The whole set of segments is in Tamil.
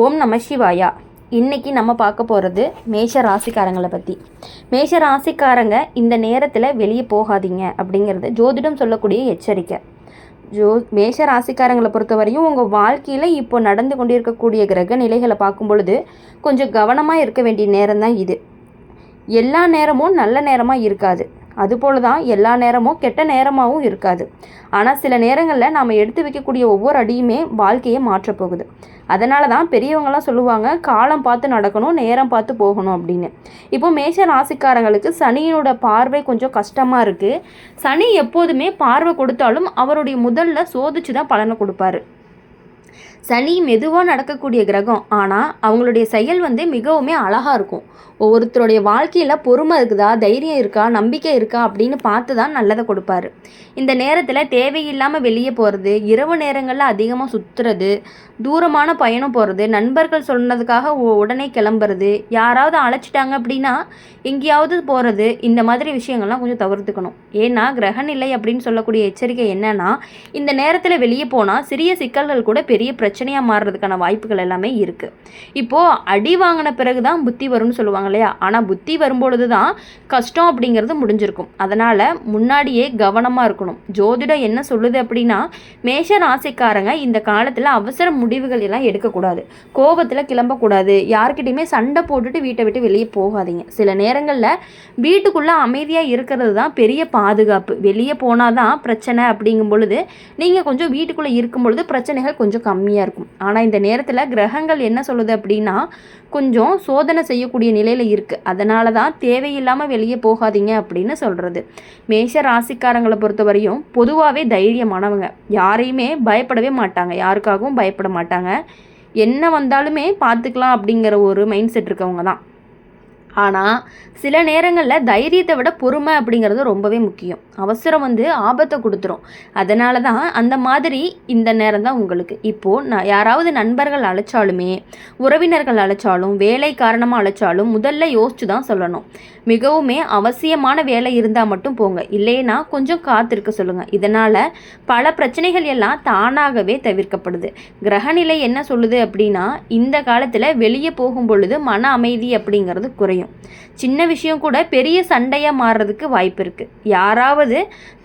ஓம் நம சிவாயா. இன்றைக்கி நம்ம பார்க்க போகிறது மேஷ ராசிக்காரங்களை பற்றி. மேஷ ராசிக்காரங்க இந்த நேரத்தில் வெளியே போகாதீங்க அப்படிங்கிறது ஜோதிடம் சொல்லக்கூடிய எச்சரிக்கை. மேஷ ராசிக்காரங்களை பொறுத்தவரையும் உங்கள் வாழ்க்கையில் இப்போ நடந்து கொண்டிருக்கக்கூடிய கிரக நிலைகளை பார்க்கும் பொழுது கொஞ்சம் கவனமாக இருக்க வேண்டிய நேரம் தான் இது. எல்லா நேரமும் நல்ல நேரமாக இருக்காது, அதுபோல் தான் எல்லா நேரமும் கெட்ட நேரமாகவும் இருக்காது. ஆனால் சில நேரங்களில் நாம் எடுத்து வைக்கக்கூடிய ஒவ்வொரு அடியுமே வாழ்க்கையை மாற்றப்போகுது. அதனால தான் பெரியவங்களாம் சொல்லுவாங்க, காலம் பார்த்து நடக்கணும், நேரம் பார்த்து போகணும் அப்படின்னு. இப்போ மேஷ ராசிக்காரங்களுக்கு சனியினோட பார்வை கொஞ்சம் கஷ்டமாக இருக்குது. சனி எப்போதுமே பார்வை கொடுத்தாலும் அவருடைய முதல்ல சோதிச்சு தான் பலனை கொடுப்பாரு. சனி மெதுவாக நடக்கக்கூடிய கிரகம், ஆனால் அவங்களுடைய செயல் மிகவுமே அழகாக இருக்கும். ஒவ்வொருத்தருடைய வாழ்க்கையில் பொறுமை இருக்குதா, தைரியம் இருக்கா, நம்பிக்கை இருக்கா அப்படின்னு பார்த்து தான் நல்லதை கொடுப்பாரு. இந்த நேரத்தில் தேவையில்லாமல் வெளியே போகிறது, இரவு நேரங்களில் அதிகமாக சுற்றுறது, தூரமான பயணம் போகிறது, நண்பர்கள் சொன்னதுக்காக உடனே கிளம்புறது, யாராவது அழைச்சிட்டாங்க அப்படின்னா எங்கேயாவது போகிறது, இந்த மாதிரி விஷயங்கள்லாம் கொஞ்சம் தவிர்த்துக்கணும். ஏன்னா கிரகநிலை அப்படின்னு சொல்லக்கூடிய எச்சரிக்கை என்னன்னா, இந்த நேரத்தில் வெளியே போனால் சிறிய சிக்கல்கள் கூட பெரிய பிரச்சனையாக மாறுறதுக்கான வாய்ப்புகள் எல்லாமே இருக்குது. இப்போது அடி வாங்கின பிறகு தான் புத்தி வரும்னு சொல்லுவாங்க இல்லையா? ஆனால் புத்தி வரும்பொழுது தான் கஷ்டம் அப்படிங்கிறது முடிஞ்சிருக்கும். அதனால் முன்னாடியே கவனமாக இருக்கணும். ஜோதிடம் என்ன சொல்லுது அப்படின்னா, மேஷ ராசிக்காரங்க இந்த காலத்தில் அவசர முடிவுகள் எல்லாம் எடுக்கக்கூடாது, கோபத்தில் கிளம்பக்கூடாது, யார்கிட்டையுமே சண்டை போட்டுட்டு வீட்டை விட்டு வெளியே போகாதீங்க. சில நேரங்களில் வீட்டுக்குள்ளே அமைதியாக இருக்கிறது தான் பெரிய பாதுகாப்பு. வெளியே போனால் தான் பிரச்சனை அப்படிங்கும் பொழுது நீங்கள் கொஞ்சம் வீட்டுக்குள்ளே இருக்கும் பொழுது பிரச்சனைகள் கொஞ்சம் கம்மியாக இருக்கும். ஆனால் இந்த நேரத்தில் கிரகங்கள் என்ன சொல்லுது அப்படின்னா, கொஞ்சம் சோதனை செய்யக்கூடிய நிலையில் இருக்குது. அதனால தான் தேவையில்லாமல் வெளியே போகாதீங்க அப்படின்னு சொல்கிறது. மேஷ ராசிக்காரங்களை பொறுத்தவரையும் பொதுவாகவே தைரியமானவங்க, யாரையுமே பயப்படவே மாட்டாங்க, யாருக்காகவும் பயப்பட மாட்டாங்க. என்ன வந்தாலுமே பார்த்துக்கலாம் அப்படிங்கிற ஒரு மைண்ட் செட் இருக்கவங்க தான். ஆனால் சில நேரங்களில் தைரியத்தை விட பொறுமை அப்படிங்கிறது ரொம்பவே முக்கியம். அவசரம் ஆபத்தை கொடுத்துரும். அதனால தான் அந்த மாதிரி இந்த நேரம் தான் உங்களுக்கு. இப்போது யாராவது நண்பர்கள் அழைச்சாலுமே, உறவினர்கள் அழைச்சாலும், வேலை காரணமாக அழைச்சாலும் முதல்ல யோசிச்சு தான் சொல்லணும். மிகவுமே அவசியமான வேலை இருந்தால் மட்டும் போங்க, இல்லைன்னா கொஞ்சம் காத்திருக்க சொல்லுங்கள். இதனால் பல பிரச்சனைகள் எல்லாம் தானாகவே தவிர்க்கப்படுது. கிரகநிலை என்ன சொல்லுது அப்படின்னா, இந்த காலத்தில் வெளியே போகும் பொழுது மன அமைதி அப்படிங்கிறது குறையும். சின்ன விஷயம் கூட பெரிய சண்டையாக மாறுறதுக்கு வாய்ப்பு இருக்குது. யாராவது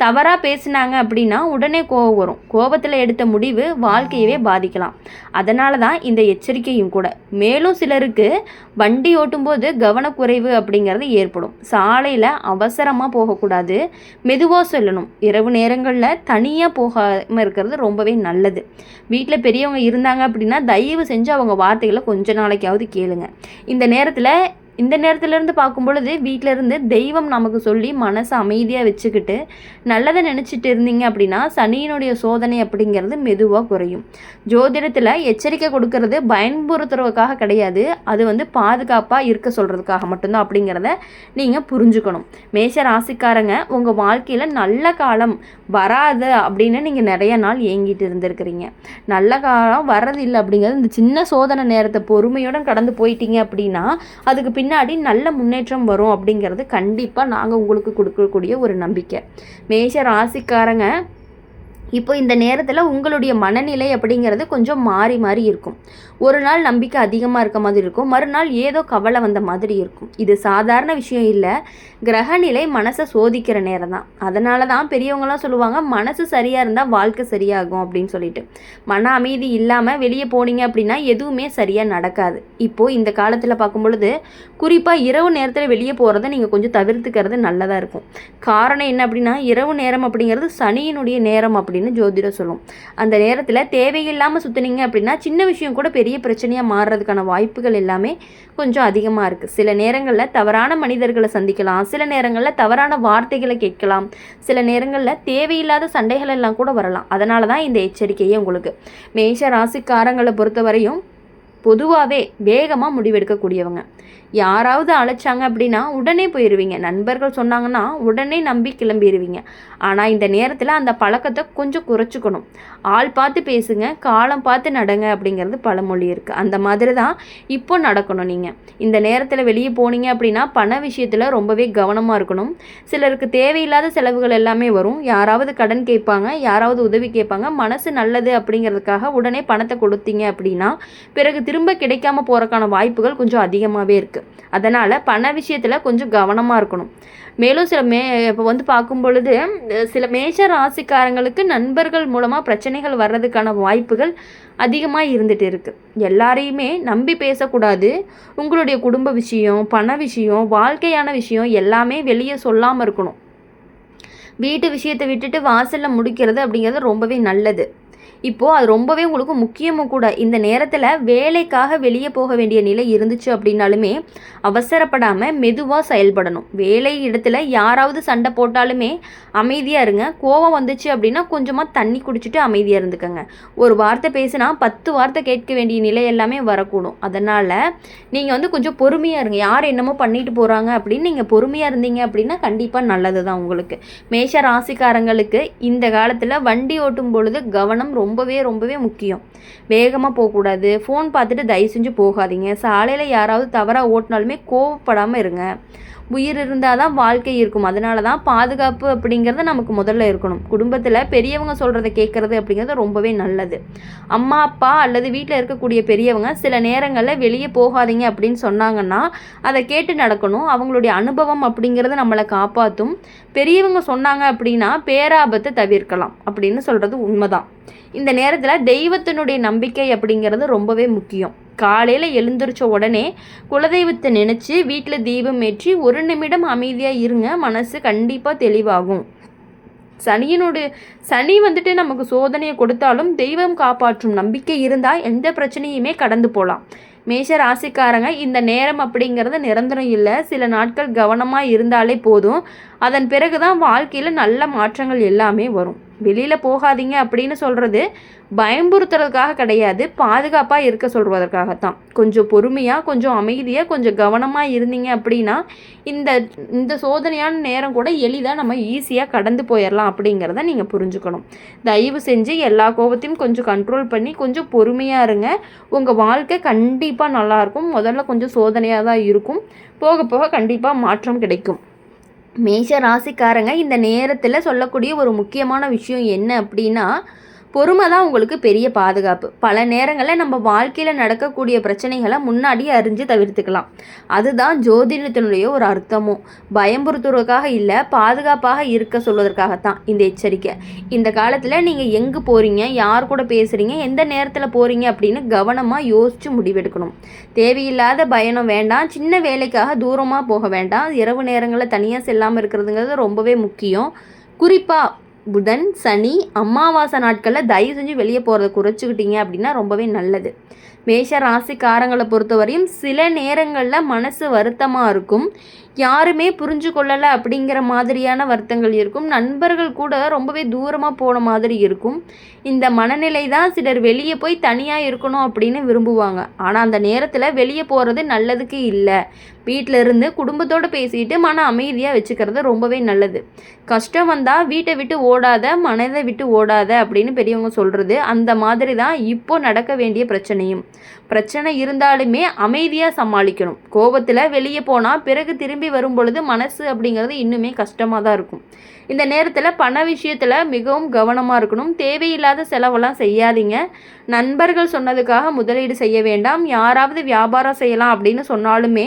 தவறாக பேசினாங்க அப்படின்னா உடனே கோபம் வரும். கோபத்தில் எடுத்த முடிவு வாழ்க்கையவே பாதிக்கலாம். அதனால தான் இந்த எச்சரிக்கையும் கூட. மேலும் சிலருக்கு வண்டி ஓட்டும்போது கவனக்குறைவு அப்படிங்கிறது ஏற்படும். சாலையில் அவசரமாக போகக்கூடாது, மெதுவாக செல்லணும். இரவு நேரங்களில் தனியாக போகாமல் இருக்கிறது ரொம்பவே நல்லது. வீட்டில் பெரியவங்க இருந்தாங்க அப்படின்னா தயவு செஞ்சு அவங்க வார்த்தைகளை கொஞ்ச நாளைக்காவது கேளுங்க. இந்த நேரத்துலேருந்து பார்க்கும் பொழுது வீட்டிலேருந்து தெய்வம் நமக்கு சொல்லி மனசை அமைதியாக வச்சுக்கிட்டு நல்லதை நினச்சிட்டு இருந்தீங்க அப்படின்னா சனியினுடைய சோதனை அப்படிங்கிறது மெதுவாக குறையும். ஜோதிடத்தில் எச்சரிக்கை கொடுக்கறது பயன்படுத்துறதுக்காக கிடையாது, அது பாதுகாப்பாக இருக்க சொல்கிறதுக்காக மட்டும்தான் அப்படிங்கிறத நீங்கள் புரிஞ்சுக்கணும். மேஷ ராசிக்காரங்க உங்கள் வாழ்க்கையில் நல்ல காலம் வராது அப்படின்னு நீங்கள் நிறைய நாள் ஏங்கிட்டு இருந்திருக்கிறீங்க. நல்ல காலம் வர்றதில்லை அப்படிங்கிறது இந்த சின்ன சோதனை நேரத்தை பொறுமையுடன் கடந்து போயிட்டீங்க அப்படின்னா அதுக்கு பின்னாடி நல்ல முன்னேற்றம் வரும் அப்படிங்கிறது கண்டிப்பாக நாங்கள் உங்களுக்கு கொடுக்கக்கூடிய ஒரு நம்பிக்கை. மேஷ ராசிக்காரங்க இப்போ இந்த நேரத்தில் உங்களுடைய மனநிலை அப்படிங்கிறது கொஞ்சம் மாறி மாறி இருக்கும். ஒரு நாள் நம்பிக்கை அதிகமாக இருக்க மாதிரி இருக்கும், மறுநாள் ஏதோ கவலை வந்த மாதிரி இருக்கும். இது சாதாரண விஷயம் இல்லை, கிரகநிலை மனசை சோதிக்கிற நேரம் தான். அதனால தான் பெரியவங்களாம் சொல்லுவாங்க, மனசு சரியாக இருந்தால் வாழ்க்கை சரியாகும் அப்படின்னு சொல்லிட்டு. மன அமைதி இல்லாமல் வெளியே போனீங்க அப்படின்னா எதுவுமே சரியாக நடக்காது. இப்போது இந்த காலத்தில் பார்க்கும் பொழுது குறிப்பாக இரவு நேரத்தில் வெளியே போகிறத நீங்கள் கொஞ்சம் தவிர்த்துக்கிறது நல்லதாக இருக்கும். காரணம் என்ன அப்படின்னா, இரவு நேரம் அப்படிங்கிறது சனியினுடைய நேரம் அப்படின்னு ஜோதிடம் சொல்லும். அந்த நேரத்தில் தேவையில்லாமல் சுற்றினீங்க அப்படின்னா சின்ன விஷயம் கூட பெரிய பிரச்சனையாக மாறுறதுக்கான வாய்ப்புகள் எல்லாமே கொஞ்சம் அதிகமாக இருக்குது. சில நேரங்களில் தவறான மனிதர்களை சந்திக்கலாம், சில நேரங்களில் தவறான வார்த்தைகளை கேட்கலாம், சில நேரங்களில் தேவையில்லாத சண்டைகள் எல்லாம் கூட வரலாம். அதனால தான் இந்த எச்சரிக்கையே உங்களுக்கு. மேஷ ராசிக்காரங்களை பொறுத்தவரையும் பொதுவாகவே வேகமாக முடிவெடுக்கக்கூடியவங்க. யாராவது அழைச்சாங்க அப்படின்னா உடனே போயிடுவீங்க. நண்பர்கள் சொன்னாங்கன்னா உடனே நம்பி கிளம்பிடுவீங்க. ஆனால் இந்த நேரத்தில் அந்த பழக்கத்தை கொஞ்சம் குறைச்சிக்கணும். ஆள் பார்த்து பேசுங்க, காலம் பார்த்து நடங்க அப்படிங்கிறது பழமொழி இருக்குது. அந்த மாதிரி தான் இப்போ நடக்கணும். நீங்கள் இந்த நேரத்தில் வெளியே போனீங்க அப்படின்னா பண விஷயத்தில் ரொம்பவே கவனமாக இருக்கணும். சிலருக்கு தேவையில்லாத செலவுகள் எல்லாமே வரும். யாராவது கடன் கேட்பாங்க, யாராவது உதவி கேட்பாங்க. மனசு நல்லது அப்படிங்கிறதுக்காக உடனே பணத்தை கொடுத்தீங்க அப்படின்னா பிறகு திரும்ப கிடைக்காம போகிறக்கான வாய்ப்புகள் கொஞ்சம் அதிகமாகவே இருக்குது. அதனால் பண விஷயத்தில் கொஞ்சம் கவனமாக இருக்கணும். மேலும் இப்போ பார்க்கும் பொழுது சில மேஷ ராசிக்காரங்களுக்கு நண்பர்கள் மூலமாக பிரச்சனைகள் வர்றதுக்கான வாய்ப்புகள் அதிகமாக இருந்துகிட்டு இருக்குது. எல்லாரையுமே நம்பி பேசக்கூடாது. உங்களுடைய குடும்ப விஷயம், பண விஷயம், வாழ்க்கையான விஷயம் எல்லாமே வெளியே சொல்லாமல் இருக்கணும். வீட்டு விஷயத்தை விட்டுட்டு வாசலில் முடிக்கிறது அப்படிங்கிறது ரொம்பவே நல்லது. இப்போது அது ரொம்பவே உங்களுக்கு முக்கியமும் கூட. இந்த நேரத்தில் வேலைக்காக வெளியே போக வேண்டிய நிலை இருந்துச்சு அப்படின்னாலுமே அவசரப்படாமல் மெதுவாக செயல்படணும். வேலை இடத்துல யாராவது சண்டை போட்டாலுமே அமைதியாக இருங்க. கோபம் வந்துச்சு அப்படின்னா கொஞ்சமாக தண்ணி குடிச்சிட்டு அமைதியாக இருந்துக்கங்க. ஒரு வார்த்தை பேசினா 10 வார்த்தை கேட்க வேண்டிய நிலை எல்லாமே வரக்கூடும். அதனால் நீங்கள் கொஞ்சம் பொறுமையாக இருங்க. யார் என்னமோ பண்ணிட்டு போகிறாங்க அப்படின்னு நீங்கள் பொறுமையாக இருந்தீங்க அப்படின்னா கண்டிப்பாக நல்லது தான் உங்களுக்கு. மேஷ ராசிக்காரங்களுக்கு இந்த காலத்தில் வண்டி ஓட்டும் பொழுது கவனம் ரொம்பவே முக்கியம். வேகமாக போகக்கூடாது. ஃபோன் பார்த்துட்டு தயவு செஞ்சு போகாதீங்க. சாலையில் யாராவது தவறாக ஓட்டினாலுமே கோவப்படாமல் இருங்க. உயிர் இருந்தால் தான் வாழ்க்கை இருக்கும். அதனால தான் பாதுகாப்பு அப்படிங்கிறது நமக்கு முதல்ல இருக்கணும். குடும்பத்தில் பெரியவங்க சொல்கிறத கேட்குறது அப்படிங்கிறது ரொம்பவே நல்லது. அம்மா அப்பா அல்லது வீட்டில் இருக்கக்கூடிய பெரியவங்க சில நேரங்களில் வெளியே போகாதீங்க அப்படின்னு சொன்னாங்கன்னா அதை கேட்டு நடக்கணும். அவங்களுடைய அனுபவம் அப்படிங்கிறது நம்மளை காப்பாற்றும். பெரியவங்க சொன்னாங்க அப்படின்னா பேராபத்தை தவிர்க்கலாம் அப்படின்னு சொல்கிறது உண்மைதான். இந்த நேரத்தில் தெய்வத்தினுடைய நம்பிக்கை அப்படிங்கிறது ரொம்பவே முக்கியம். காலையில் எழுந்திரிச்ச உடனே குலதெய்வத்தை நினச்சி வீட்டில் தீபம் ஏற்றி 1 நிமிடம் அமைதியாக இருங்க. மனசு கண்டிப்பாக தெளிவாகும். சனி நமக்கு சோதனையை கொடுத்தாலும் தெய்வம் காப்பாற்றும் நம்பிக்கை இருந்தால் எந்த பிரச்சனையுமே கடந்து போகலாம். மேஷ ராசிக்காரங்க இந்த நேரம் அப்படிங்கிறது நிரந்தரம் இல்லை. சில நாட்கள் கவனமாக இருந்தாலே போதும். அதன் பிறகு தான் வாழ்க்கையில் நல்ல மாற்றங்கள் எல்லாமே வரும். வெளியில் போகாதீங்க அப்படின்னு சொல்கிறது பயம்புறுத்துறதுக்காக கிடையாது, பாதுகாப்பாக இருக்க சொல்வதற்காகத்தான். கொஞ்சம் பொறுமையாக, கொஞ்சம் அமைதியாக, கொஞ்சம் கவனமாக இருந்தீங்க அப்படின்னா இந்த சோதனையான நேரம் கூட எளிதாக நம்ம ஈஸியாக கடந்து போயிடலாம் அப்படிங்கிறத நீங்கள் புரிஞ்சுக்கணும். தயவு செஞ்சு எல்லா கோபத்தையும் கொஞ்சம் கண்ட்ரோல் பண்ணி கொஞ்சம் பொறுமையாக இருங்க. உங்கள் வாழ்க்கை கண்டிப்பாக நல்லாயிருக்கும். முதல்ல கொஞ்சம் சோதனையாக தான் இருக்கும். போக போக கண்டிப்பாக மாற்றம் கிடைக்கும். மேஷ ராசிக்காரங்க இந்த நேரத்தில் சொல்லக்கூடிய ஒரு முக்கியமான விஷயம் என்ன அப்படின்னா பொறுமை தான் உங்களுக்கு பெரிய பாதுகாப்பு. பல நேரங்களில் நம்ம வாழ்க்கையில் நடக்கக்கூடிய பிரச்சனைகளை முன்னாடி அறிஞ்சு தவிர்த்துக்கலாம். அதுதான் ஜோதிடத்தினுடைய ஒரு அர்த்தமும். பயம்புறுத்துவதற்காக இல்லை, பாதுகாப்பாக இருக்க சொல்வதற்காகத்தான் இந்த எச்சரிக்கை. இந்த காலத்தில் நீங்கள் எங்கே போகிறீங்க, யார் கூட பேசுகிறீங்க, எந்த நேரத்தில் போகிறீங்க அப்படின்னு கவனமாக யோசித்து முடிவெடுக்கணும். தேவையில்லாத பயணம் வேண்டாம். சின்ன வேலைக்காக தூரமாக போக வேண்டாம். இரவு நேரங்களில் தனியாக செல்லாமல் இருக்கிறதுங்கிறது ரொம்பவே முக்கியம். குறிப்பாக புதன், சனி, அமாவாசை நாட்களில் தயவு செஞ்சு வெளியே போகிறத குறைச்சிக்கிட்டீங்க அப்படின்னா ரொம்பவே நல்லது. மேஷ ராசிக்காரங்களை பொறுத்தவரையும் சில நேரங்களில் மனசு வருத்தமாக இருக்கும். யாருமே புரிஞ்சு கொள்ளலை அப்படிங்கிற மாதிரியான வருத்தங்கள் இருக்கும். நண்பர்கள் கூட ரொம்பவே தூரமாக போன மாதிரி இருக்கும். இந்த மனநிலை தான் சிலர் வெளியே போய் தனியாக இருக்கணும் அப்படின்னு விரும்புவாங்க. ஆனால் அந்த நேரத்தில் வெளியே போகிறது நல்லதுக்கு இல்லை. வீட்டில் இருந்து குடும்பத்தோடு பேசிட்டு மன அமைதியாக வச்சுக்கிறது ரொம்பவே நல்லது. கஷ்டம் வந்தால் வீட்டை விட்டு ஓடாத, மனதை விட்டு ஓடாத அப்படின்னு பெரியவங்க சொல்கிறது அந்த மாதிரி தான் இப்போ நடக்க வேண்டிய பிரச்சனை இருந்தாலுமே அமைதியாக சமாளிக்கணும். கோபத்தில் வெளியே போனால் பிறகு திரும்பி வரும் பொழுது மனசு அப்படிங்கிறது இன்னுமே கஷ்டமாக தான் இருக்கும். இந்த நேரத்தில் பண விஷயத்தில் மிகவும் கவனமாக இருக்கணும். தேவையில்லாத செலவெல்லாம் செய்யாதீங்க. நண்பர்கள் சொன்னதுக்காக முதலீடு செய்ய வேண்டாம். யாராவது வியாபாரம் செய்யலாம் அப்படின்னு சொன்னாலுமே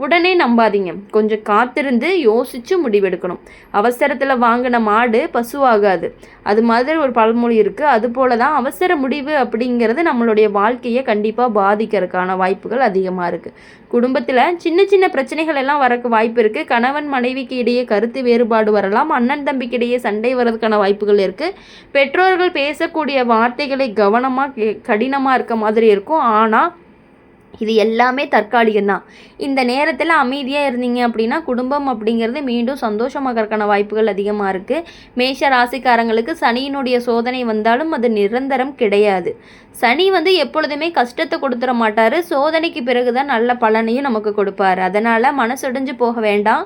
உடனே நம்பாதீங்க. கொஞ்சம் காத்திருந்து யோசித்து முடிவெடுக்கணும். அவசரத்தில் வாங்கின மாடு பசுவாகாது, அது மாதிரி ஒரு பழமொழி இருக்குது. அதுபோல தான் அவசர முடிவு அப்படிங்கிறது நம்மளுடைய வாழ்க்கையை கண்டிப்பாக பாதிக்கிறதுக்கான வாய்ப்புகள் அதிகமாக இருக்குது. குடும்பத்தில் சின்ன பிரச்சனைகள் எல்லாம் வரக்கு வாய்ப்பு இருக்குது. கணவன் மனைவிக்கு இடையே கருத்து வேறுபாடு வரலாம். அண்ணன் தம்பிக்கு இடையே சண்டை வர்றதுக்கான வாய்ப்புகள் இருக்குது. பெற்றோர்கள் பேசக்கூடிய வார்த்தைகளை கவனமாக கடினமாக இருக்க மாதிரி இருக்கும். ஆனால் இது எல்லாமே தற்காலிகம்தான். இந்த நேரத்தில் அமைதியாக இருந்தீங்க அப்படின்னா குடும்பம் அப்படிங்கிறது மீண்டும் சந்தோஷமாகறதுக்கான வாய்ப்புகள் அதிகமாக இருக்குது. மேஷ ராசிக்காரங்களுக்கு சனியினுடைய சோதனை வந்தாலும் அது நிரந்தரம் கிடையாது. சனி எப்பொழுதுமே கஷ்டத்தை கொடுத்துட மாட்டார். சோதனைக்கு பிறகு தான் நல்ல பலனையும் நமக்கு கொடுப்பார். அதனால் மனசுடைஞ்சு போக வேண்டாம்.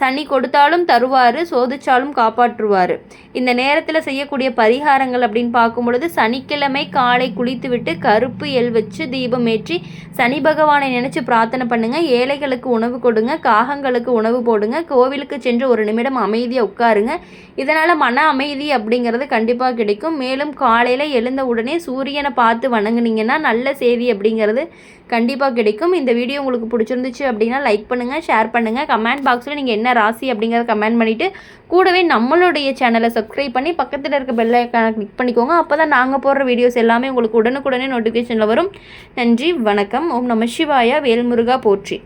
சனி கொடுத்தாலும் தருவார், சோதிச்சாலும் காப்பாற்றுவார். இந்த நேரத்தில் செய்யக்கூடிய பரிகாரங்கள் அப்படின்னு பார்க்கும் பொழுது சனிக்கிழமை காலை குளித்துவிட்டு கருப்பு எள் வச்சு தீபம் ஏற்றி சனி பகவானை நினச்சி பிரார்த்தனை பண்ணுங்கள். ஏழைகளுக்கு உணவு கொடுங்க, காகங்களுக்கு உணவு போடுங்க, கோவிலுக்கு சென்று ஒரு நிமிடம் அமைதியாக உட்காருங்க. இதனால் மன அமைதி அப்படிங்கிறது கண்டிப்பாக கிடைக்கும். மேலும் காலையில் எழுந்த உடனே சூரியனை பார்த்து வணங்குனீங்கன்னா நல்ல செய்தி அப்படிங்கிறது கண்டிப்பாக கிடைக்கும். இந்த வீடியோ உங்களுக்கு பிடிச்சிருந்துச்சு அப்படின்னா லைக் பண்ணுங்கள், ஷேர் பண்ணுங்கள். கமெண்ட் பாக்ஸில் நீங்கள் என்ன ராசி அப்படிங்கிறத கமெண்ட் பண்ணிவிட்டு கூடவே நம்மளுடைய சேனலை சப்ஸ்கிரைப் பண்ணி பக்கத்தில் இருக்க பெல் ஐக்கானை கிளிக் பண்ணிக்கோங்க. அப்போ தான் நாங்கள் போடுற வீடியோஸ் எல்லாமே உங்களுக்கு உடனுக்குடனே நோட்டிஃபிகேஷனில் வரும். நன்றி, வணக்கம். ஓம் நம சிவாய. வேல்முருகா போற்றி.